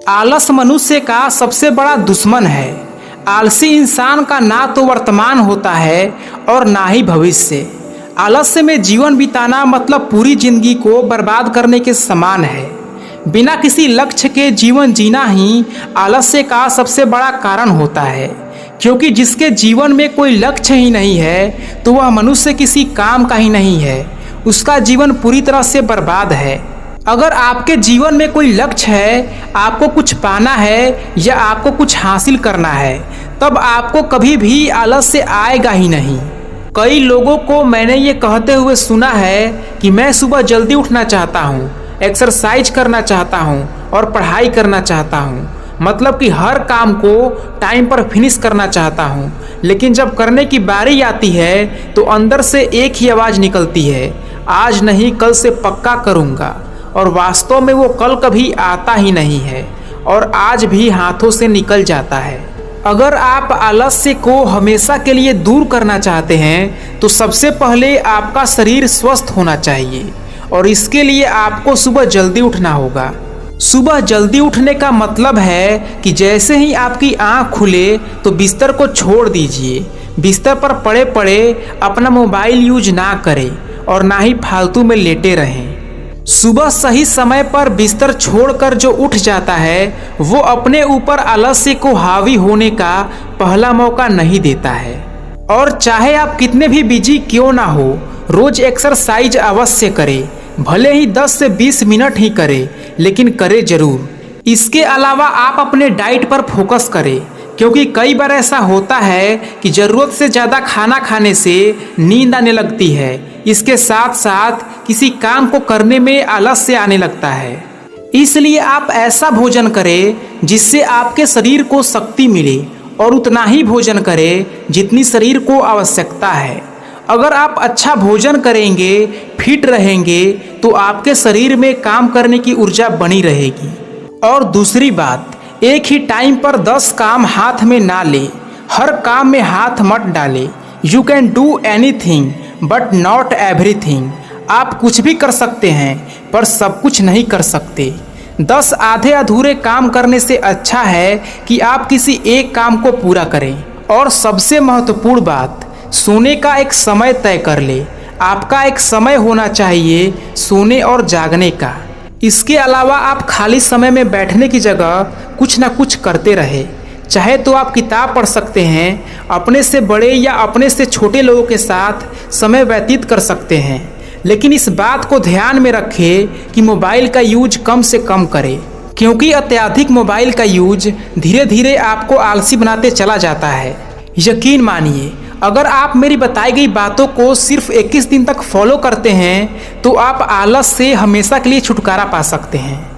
आलस मनुष्य का सबसे बड़ा दुश्मन है। आलसी इंसान का ना तो वर्तमान होता है और ना ही भविष्य। आलस्य में जीवन बिताना मतलब पूरी जिंदगी को बर्बाद करने के समान है। बिना किसी लक्ष्य के जीवन जीना ही आलस्य का सबसे बड़ा कारण होता है, क्योंकि जिसके जीवन में कोई लक्ष्य ही नहीं है तो वह मनुष्य किसी काम का ही नहीं है, उसका जीवन पूरी तरह से बर्बाद है। अगर आपके जीवन में कोई लक्ष्य है, आपको कुछ पाना है या आपको कुछ हासिल करना है, तब आपको कभी भी आलस्य आएगा ही नहीं। कई लोगों को मैंने ये कहते हुए सुना है कि मैं सुबह जल्दी उठना चाहता हूँ, एक्सरसाइज करना चाहता हूँ और पढ़ाई करना चाहता हूँ, मतलब कि हर काम को टाइम पर फिनिश करना चाहता हूँ। लेकिन जब करने की बारी आती है तो अंदर से एक ही आवाज़ निकलती है, आज नहीं कल से पक्का करूँगा। और वास्तव में वो कल कभी आता ही नहीं है और आज भी हाथों से निकल जाता है। अगर आप आलस्य को हमेशा के लिए दूर करना चाहते हैं तो सबसे पहले आपका शरीर स्वस्थ होना चाहिए और इसके लिए आपको सुबह जल्दी उठना होगा। सुबह जल्दी उठने का मतलब है कि जैसे ही आपकी आंख खुले तो बिस्तर को छोड़ दीजिए। बिस्तर पर पड़े पड़े अपना मोबाइल यूज ना करें और ना ही फालतू में लेटे रहें। सुबह सही समय पर बिस्तर छोड़कर जो उठ जाता है वो अपने ऊपर आलस्य को हावी होने का पहला मौका नहीं देता है। और चाहे आप कितने भी बिजी क्यों ना हो, रोज एक्सरसाइज अवश्य करें, भले ही 10 से 20 मिनट ही करें, लेकिन करें जरूर। इसके अलावा आप अपने डाइट पर फोकस करें, क्योंकि कई बार ऐसा होता है कि ज़रूरत से ज़्यादा खाना खाने से नींद आने लगती है। इसके साथ साथ किसी काम को करने में आलस्य आने लगता है। इसलिए आप ऐसा भोजन करें जिससे आपके शरीर को शक्ति मिले और उतना ही भोजन करें जितनी शरीर को आवश्यकता है। अगर आप अच्छा भोजन करेंगे, फिट रहेंगे, तो आपके शरीर में काम करने की ऊर्जा बनी रहेगी। और दूसरी बात, एक ही टाइम पर 10 काम हाथ में ना ले, हर काम में हाथ मत डाले। You can do anything but not everything. आप कुछ भी कर सकते हैं पर सब कुछ नहीं कर सकते। 10 आधे अधूरे काम करने से अच्छा है कि आप किसी एक काम को पूरा करें। और सबसे महत्वपूर्ण बात, सोने का एक समय तय कर ले। आपका एक समय होना चाहिए सोने और जागने का। इसके अलावा आप खाली समय में बैठने की जगह कुछ ना कुछ करते रहे। चाहे तो आप किताब पढ़ सकते हैं, अपने से बड़े या अपने से छोटे लोगों के साथ समय व्यतीत कर सकते हैं, लेकिन इस बात को ध्यान में रखें कि मोबाइल का यूज कम से कम करें, क्योंकि अत्यधिक मोबाइल का यूज धीरे धीरे आपको आलसी बनाते चला जाता है। यकीन मानिए, अगर आप मेरी बताई गई बातों को सिर्फ 21 दिन तक फॉलो करते हैं तो आप आलस से हमेशा के लिए छुटकारा पा सकते हैं।